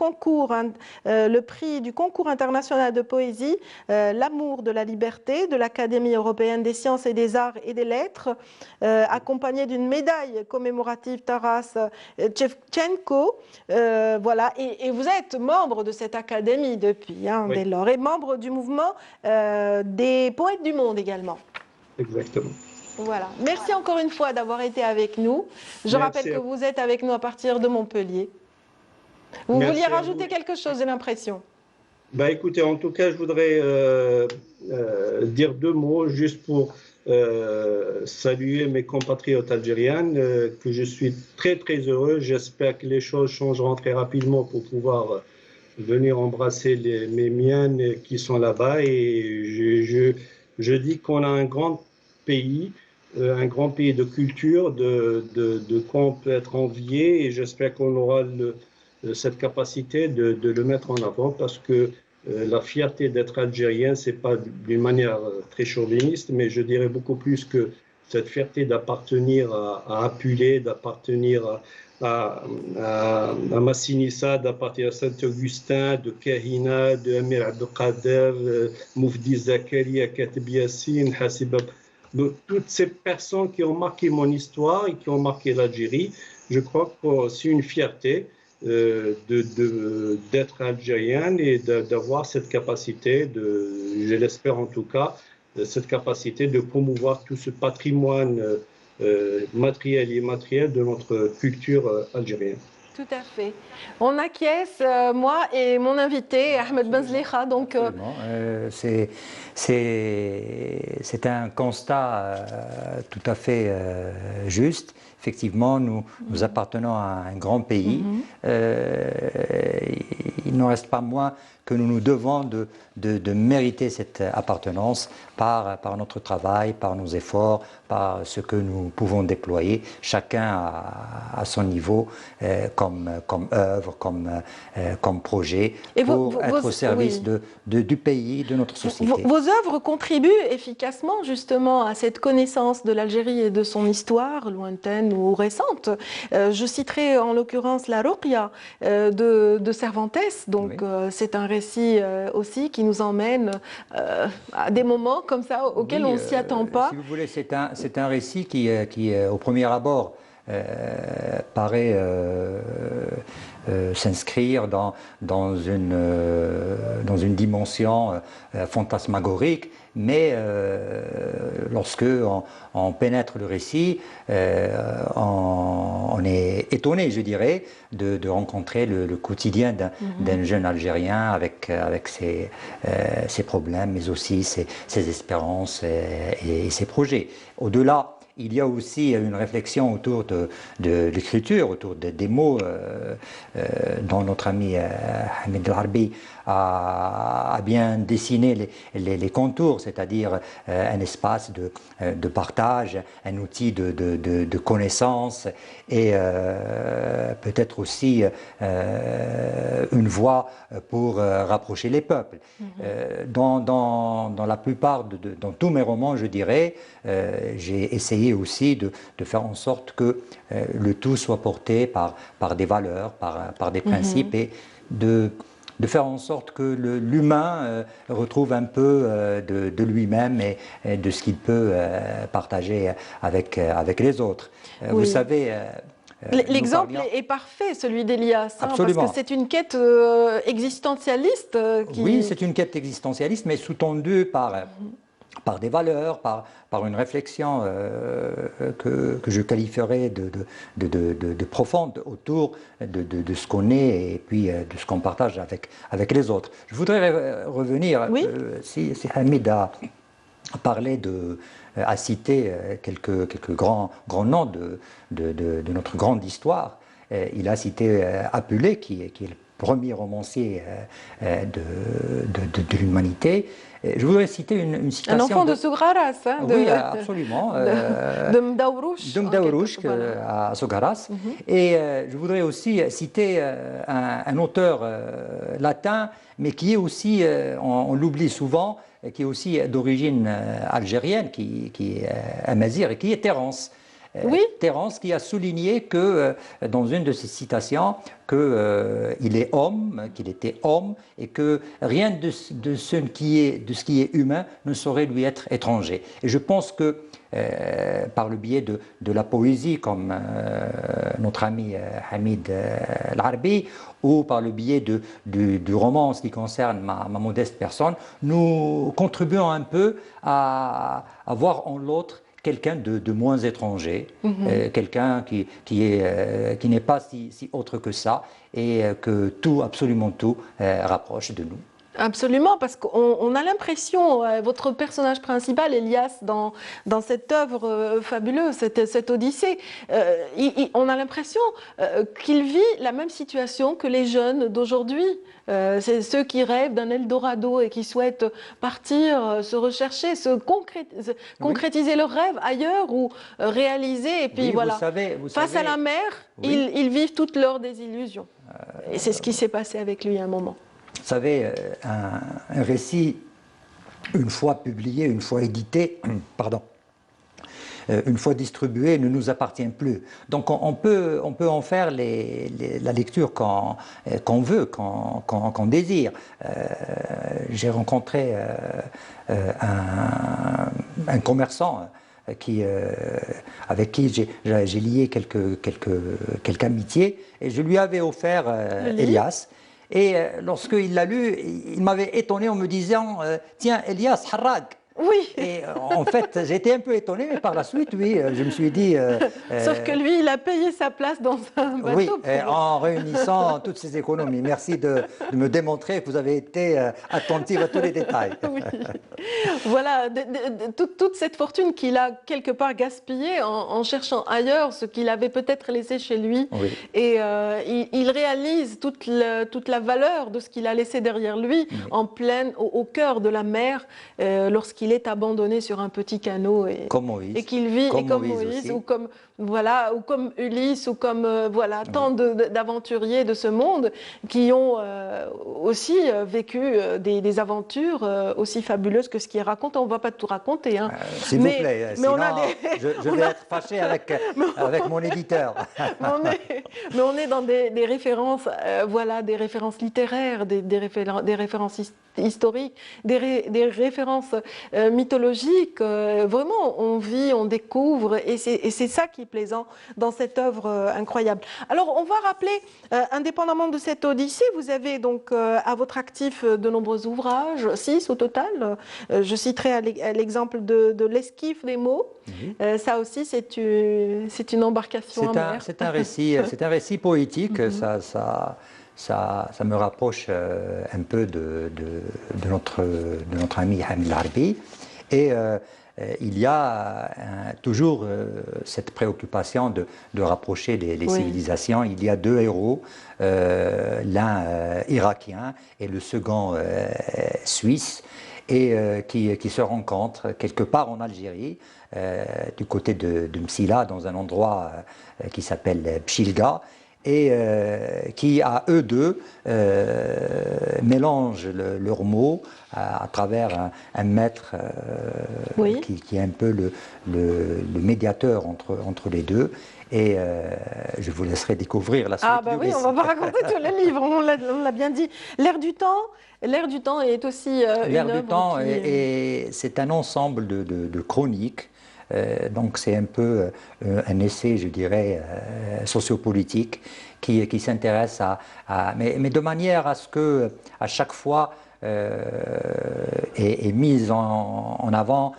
du concours international de poésie, L'amour de la liberté de l'Académie européenne des sciences et des arts et des lettres, accompagné d'une médaille commémorative Taras Shevchenko. Voilà. Et vous êtes membre de cette académie depuis, hein, Oui. dès lors, et membre du mouvement des poètes du monde également. Exactement. Voilà. Merci encore une fois d'avoir été avec nous. Je rappelle que vous êtes avec nous à partir de Montpellier. Vous Merci vouliez à rajouter vous. quelque chose, j'ai l'impression. Bah, écoutez, en tout cas, je voudrais dire deux mots juste pour saluer mes compatriotes algériennes, que je suis très très heureux. J'espère que les choses changeront très rapidement pour pouvoir venir embrasser mes miennes qui sont là-bas. Et je dis qu'on a un grand pays de culture, de quoi on peut être envié. Et j'espère qu'on aura cette capacité de le mettre en avant, parce que la fierté d'être algérien, c'est pas d'une manière très chauviniste, mais je dirais beaucoup plus que cette fierté d'appartenir à Apulé, d'appartenir à Massinissa, d'appartenir à Saint-Augustin, de Kahina, de Amir Abdelkader, Moufdi Zakaria, Katib Yassine, Hassib. Donc, toutes ces personnes qui ont marqué mon histoire et qui ont marqué l'Algérie, je crois que c'est une fierté d'être algérienne et d'avoir cette capacité, je l'espère en tout cas, cette capacité de promouvoir tout ce patrimoine matériel et immatériel de notre culture algérienne. Tout à fait. On acquiesce, moi et mon invité, Ahmed Benzlikha. Donc, c'est un constat tout à fait juste. Effectivement, nous appartenons à un grand pays. Il n'en reste pas moins que nous nous devons de mériter cette appartenance par notre travail, par nos efforts, par ce que nous pouvons déployer, chacun à son niveau, comme œuvre, comme projet, pour être au service du pays, de notre société. Vos œuvres contribuent efficacement justement à cette connaissance de l'Algérie et de son histoire, lointaine ou récente. Je citerai en l'occurrence la Ruqya de Cervantes. Donc c'est un récit aussi qui nous emmène à des moments comme ça auxquels on ne s'y attend pas. Si vous voulez, c'est un récit qui au premier abord, paraît s'inscrire dans une dimension fantasmagorique, mais lorsque on pénètre le récit, on est étonné, je dirais, de rencontrer le quotidien d'un jeune Algérien avec ses problèmes, mais aussi ses espérances et ses projets. Au-delà, il y a aussi une réflexion autour de l'écriture, autour des mots dont notre ami Hamid El-Arbi a bien dessiné les contours, c'est-à-dire un espace de partage, un outil de connaissance et peut-être aussi une voie pour rapprocher les peuples. Dans la plupart, dans tous mes romans, je dirais, j'ai essayé aussi de faire en sorte que le tout soit porté par des valeurs, par des principes et de faire en sorte que l'humain retrouve un peu de lui-même et de ce qu'il peut partager avec les autres. Vous savez... L'exemple est parfait, celui d'Elias, hein, parce que c'est une quête existentialiste. Oui, c'est une quête existentialiste, mais sous-tendue par des valeurs, par une réflexion que je qualifierais de profonde autour de ce qu'on est et puis de ce qu'on partage avec les autres. Je voudrais revenir, si Hamid a parlé a cité quelques grands noms de notre grande histoire. Il a cité Apulé, qui est le premier romancier de l'humanité. Je voudrais citer une citation. Un enfant de Sougharas. Hein, oui, absolument. De Mdaourouch. De Mdaourouch à Sougharas. Et je voudrais aussi citer un auteur latin, mais qui est aussi, on l'oublie souvent, qui est aussi d'origine algérienne, qui est amazigh et qui est Terence. Oui. Terence qui a souligné que, dans une de ses citations, qu'il est homme, qu'il était homme, et que rien de ce qui est humain ne saurait lui être étranger. Et je pense que par le biais de la poésie, comme notre ami Hamid Larbi, ou par le biais du roman en ce qui concerne ma modeste personne, nous contribuons un peu à voir en l'autre quelqu'un de moins étranger, quelqu'un qui n'est pas si autre que ça, et que tout, absolument tout, rapproche de nous. Absolument, parce qu'on a l'impression, votre personnage principal, Elias, dans cette œuvre fabuleuse, cette Odyssée, on a l'impression qu'il vit la même situation que les jeunes d'aujourd'hui. C'est ceux qui rêvent d'un Eldorado et qui souhaitent partir, se rechercher, concrétiser leurs rêves ailleurs ou réaliser. Et puis oui, voilà, vous face savez, à la mer, oui. ils vivent toutes leurs désillusions. Et c'est ce qui s'est passé avec lui à un moment. Vous savez, un récit, une fois publié, une fois édité, pardon, une fois distribué, ne nous appartient plus. Donc on peut en faire la lecture qu'on veut, qu'on désire. J'ai rencontré un commerçant avec qui j'ai lié quelques amitiés, et je lui avais offert Elias. Et lorsqu'il l'a lu, il m'avait étonné en me disant tiens, Elias, Harrag. Oui. Et en fait, j'étais un peu étonné, mais par la suite, oui, je me suis dit... Sauf que lui, il a payé sa place dans un bateau. Oui, en réunissant toutes ses économies. Merci de me démontrer que vous avez été attentif à tous les détails. Oui. Voilà, toute cette fortune qu'il a quelque part gaspillée en cherchant ailleurs ce qu'il avait peut-être laissé chez lui. Oui. Et il réalise toute la valeur de ce qu'il a laissé derrière lui, oui. Au cœur de la mer, lorsqu'il est abandonné sur un petit canot et qu'il vit comme Moïse ou comme Ulysse ou comme tant d'aventuriers de ce monde qui ont aussi vécu des aventures aussi fabuleuses que ce qui est raconté. On ne va pas tout raconter. Hein. S'il vous plaît, sinon je vais être fâché avec mon éditeur. Mais on est dans des références, des références littéraires, des références historiques, des références mythologiques. Vraiment, on vit, on découvre, et c'est ça qui est plaisant dans cette œuvre incroyable. Alors, on va rappeler, indépendamment de cette Odyssée, vous avez donc à votre actif de nombreux ouvrages, 6 au total. Je citerai à l'exemple de l'Esquif des mots. Ça aussi, c'est une embarcation en mer. C'est un récit poétique. Ça me rapproche un peu de notre ami Hamid Larbi. Et il y a toujours cette préoccupation de rapprocher les civilisations. Il y a 2 héros, l'un irakien et le second suisse, et qui se rencontrent quelque part en Algérie, du côté de Msila, dans un endroit qui s'appelle Pchilga, et qui, à eux deux, mélangent leurs mots à travers un maître qui est un peu le médiateur entre les deux. Et je vous laisserai découvrir la suite. Ah bah oui, on ne va pas raconter tout le livre, on l'a bien dit. L'air du temps est aussi L'air du temps, et c'est un ensemble de chroniques. Donc c'est un peu un essai, je dirais, sociopolitique qui s'intéresse mais de manière à ce que à chaque fois est mise en avant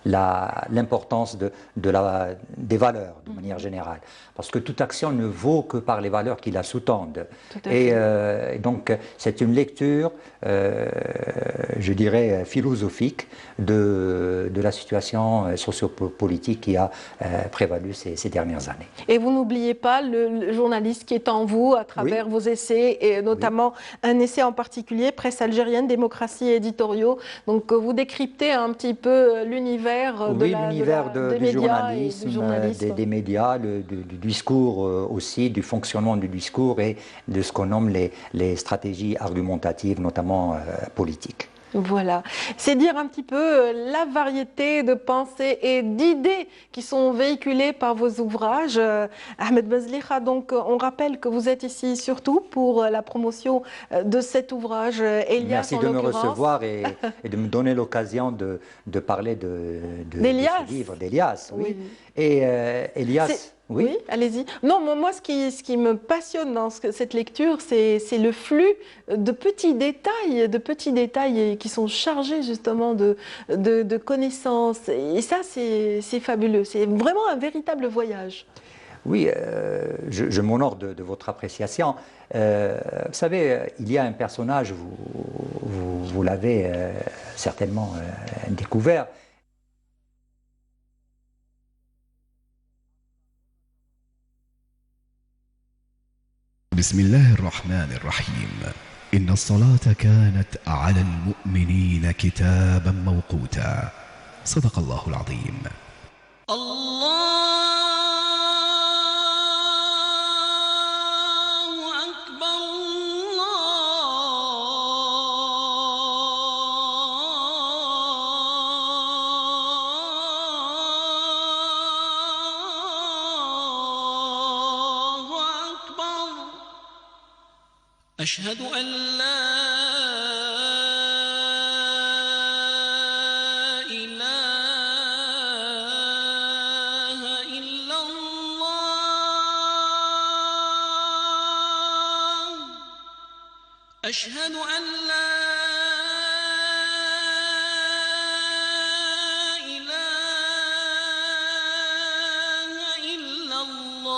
l'importance des valeurs de manière générale, parce que toute action ne vaut que par les valeurs qui la sous-tendent. Et donc c'est une lecture, je dirais, philosophique de la situation sociopolitique qui a prévalu ces dernières années. Et vous n'oubliez pas le journaliste qui est en vous à travers vos essais, et notamment un essai en particulier, Presse algérienne, démocratie et éditoriaux. Donc vous décryptez un petit peu l'univers du journalisme, des médias, du discours aussi, du fonctionnement du discours et de ce qu'on nomme les stratégies argumentatives, notamment politiques. Voilà, c'est dire un petit peu la variété de pensées et d'idées qui sont véhiculées par vos ouvrages. Ahmed Bazlicha, donc on rappelle que vous êtes ici surtout pour la promotion de cet ouvrage, Elias Merci en de me l'occurrence. recevoir et de me donner l'occasion de parler de D'Elias. ce livre, d'Elias. Oui. Oui. Et Elias, oui. Oui, allez-y. Non, moi, ce qui me passionne dans cette lecture, c'est le flux de petits détails qui sont chargés justement de connaissances. Et ça, c'est fabuleux. C'est vraiment un véritable voyage. Oui, je m'honore de votre appréciation. Vous savez, il y a un personnage, vous l'avez certainement découvert. بسم الله الرحمن الرحيم إن الصلاة كانت على المؤمنين كتابا موقوتا صدق الله العظيم أشهد أن لا إله إلا الله أشهد أن لا إله إلا الله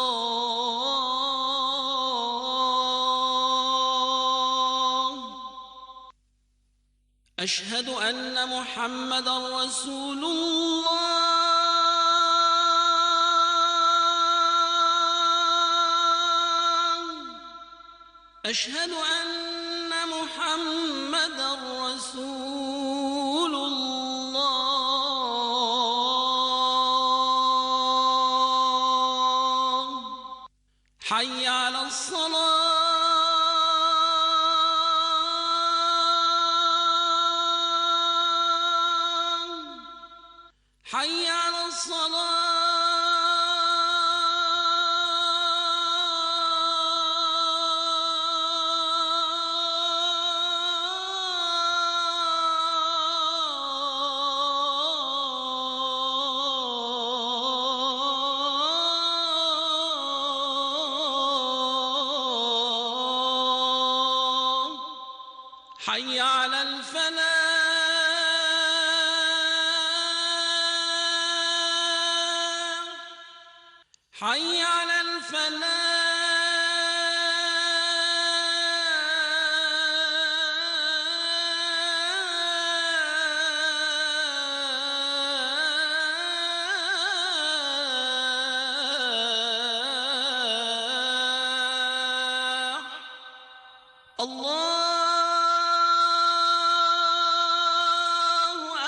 أشهد أن محمدا رسول الله أشهد أن محمدا رسول الله حي على الصلاة حي على الصلاة حي على الفلاح حي على الفلاح الله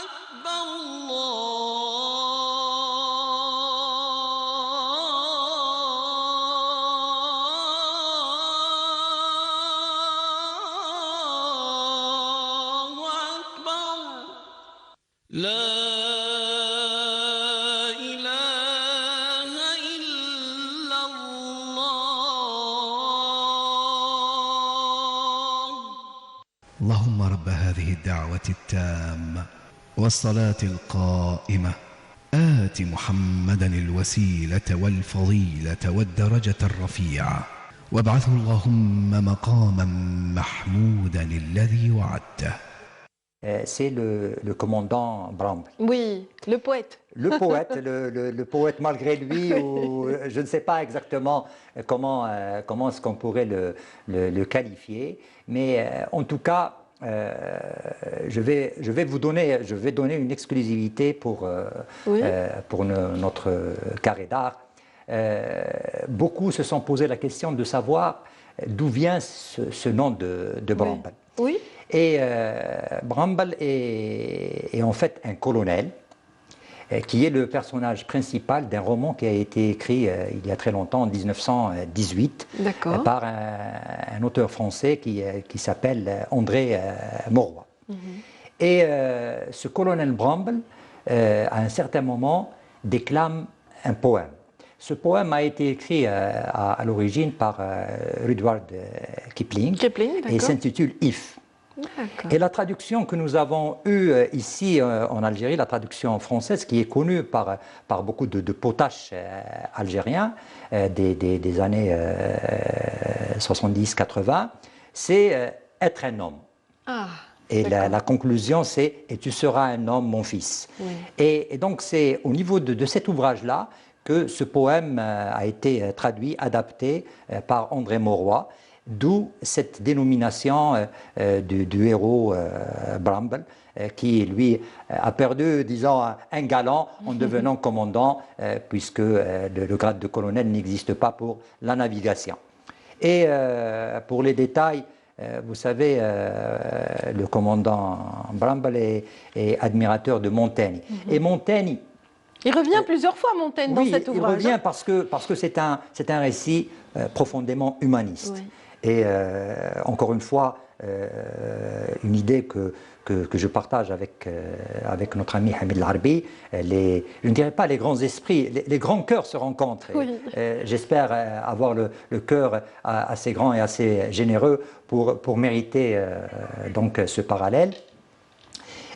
أكبر الله أكبر لا إله إلا الله اللهم رب هذه الدعوة التامة والصلاة القائمة آت محمدا الوسيلة والفضيلة والدرجة الرفيعة وابعثه اللهم مقاما محمودا الذي وعدته. C'est le commandant Bramble. Oui, le poète. Le poète, le poète malgré lui, ou je ne sais pas exactement comment est-ce qu'on pourrait le qualifier, mais en tout cas, je vais donner une exclusivité pour notre carré d'art. Beaucoup se sont posé la question de savoir d'où vient ce nom de Bramble. Oui. Et Bramble est en fait un colonel qui est le personnage principal d'un roman qui a été écrit il y a très longtemps, en 1918, par un auteur français qui s'appelle André Mauroy. Et ce colonel Bramble, à un certain moment, déclame un poème. Ce poème a été écrit à l'origine par Rudyard Kipling et s'intitule If. Et la traduction que nous avons eue ici en Algérie, la traduction française qui est connue par beaucoup de potaches algériens des années 70-80, c'est être un homme. Et la conclusion, c'est « Et tu seras un homme, mon fils ». Et donc, c'est au niveau de cet ouvrage-là que ce poème a été traduit, adapté par André Mauroy, d'où cette dénomination du héros Bramble, qui, lui, a perdu, disons, un galant en devenant commandant, puisque le grade de colonel n'existe pas pour la navigation. Et pour les détails, vous savez, le commandant Bramble est admirateur de Montaigne. Et Montaigne... Il revient plusieurs fois, Montaigne, dans cet ouvrage. Il revient parce que c'est un récit profondément humaniste. Et encore une fois, une idée que je partage avec notre ami Hamid Larbi, je ne dirais pas les grands esprits, les grands cœurs se rencontrent. J'espère avoir le cœur assez grand et assez généreux pour mériter donc ce parallèle.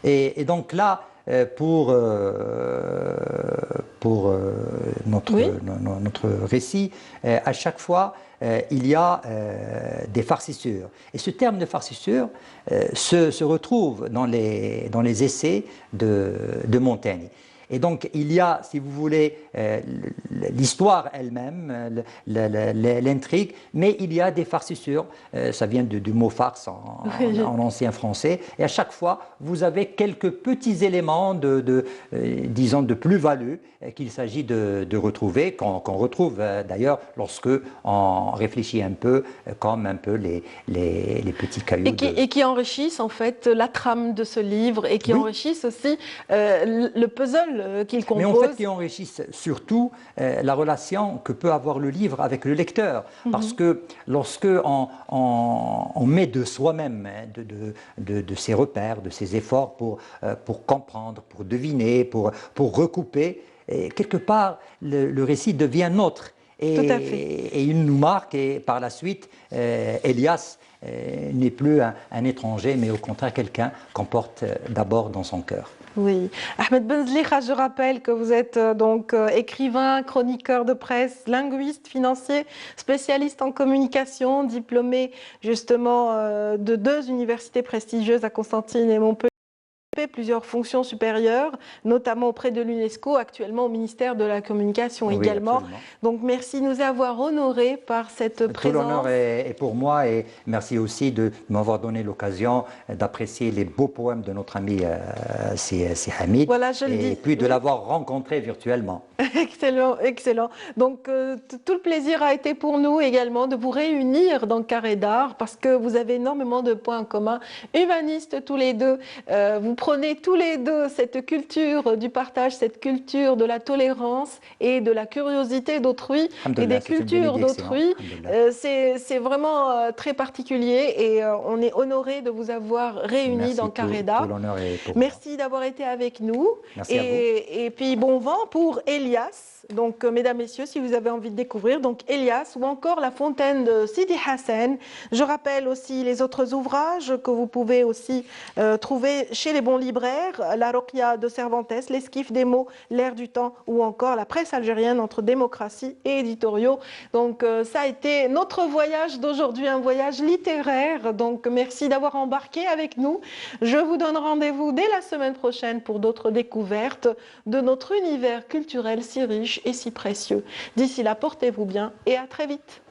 Et donc là, pour notre récit, à chaque fois, il y a des farcissures. Et ce terme de farcissure se retrouve dans les essais de Montaigne. Et donc, il y a, si vous voulez, l'histoire elle-même, l'intrigue, mais il y a des farcissures. Ça vient du mot farce en ancien français. Et à chaque fois, vous avez quelques petits éléments disons, de plus-value qu'il s'agit de retrouver, qu'on retrouve d'ailleurs lorsque on réfléchit un peu, comme un peu les petits cailloux. Et qui enrichissent en fait la trame de ce livre et qui enrichissent aussi le puzzle qu'il compose. Mais en fait, qui enrichissent surtout la relation que peut avoir le livre avec le lecteur. Parce que lorsque on met de soi-même, de ses repères, de ses efforts pour comprendre, pour deviner, pour recouper, et quelque part, le récit devient nôtre. Et il nous marque, et par la suite, Elias n'est plus un étranger, mais au contraire quelqu'un qu'on porte d'abord dans son cœur. Oui. Ahmed Benzlikha, je rappelle que vous êtes donc écrivain, chroniqueur de presse, linguiste, financier, spécialiste en communication, diplômé justement de 2 universités prestigieuses à Constantine et Montpellier. Plusieurs fonctions supérieures, notamment auprès de l'UNESCO, actuellement au ministère de la Communication également. Absolument. Donc merci de nous avoir honorés par cette présence. Tout l'honneur est pour moi, et merci aussi de m'avoir donné l'occasion d'apprécier les beaux poèmes de notre ami c'est Hamid, voilà, je le dis. Et puis de l'avoir rencontré virtuellement. Excellent, excellent. Donc tout le plaisir a été pour nous également de vous réunir dans Carré d'Art, parce que vous avez énormément de points en commun, humanistes tous les deux. Vous prenez tous les deux cette culture du partage, cette culture de la tolérance et de la curiosité d'autrui et des cultures d'autrui. C'est vraiment très particulier, et on est honoré de vous avoir réunis dans Carré d'Art. Merci d'avoir été avec nous. Merci à vous. Et puis bon vent pour Elias. Donc, mesdames, messieurs, si vous avez envie de découvrir, donc Elias ou encore La Fontaine de Sidi Hassan. Je rappelle aussi les autres ouvrages que vous pouvez aussi trouver chez les bons libraires. La Roqia de Cervantes, L'esquif des mots, L'air du temps, ou encore La presse algérienne entre démocratie et éditoriaux. Donc, ça a été notre voyage d'aujourd'hui, un voyage littéraire. Donc, merci d'avoir embarqué avec nous. Je vous donne rendez-vous dès la semaine prochaine pour d'autres découvertes de notre univers culturel si riche et si précieux. D'ici là, portez-vous bien et à très vite.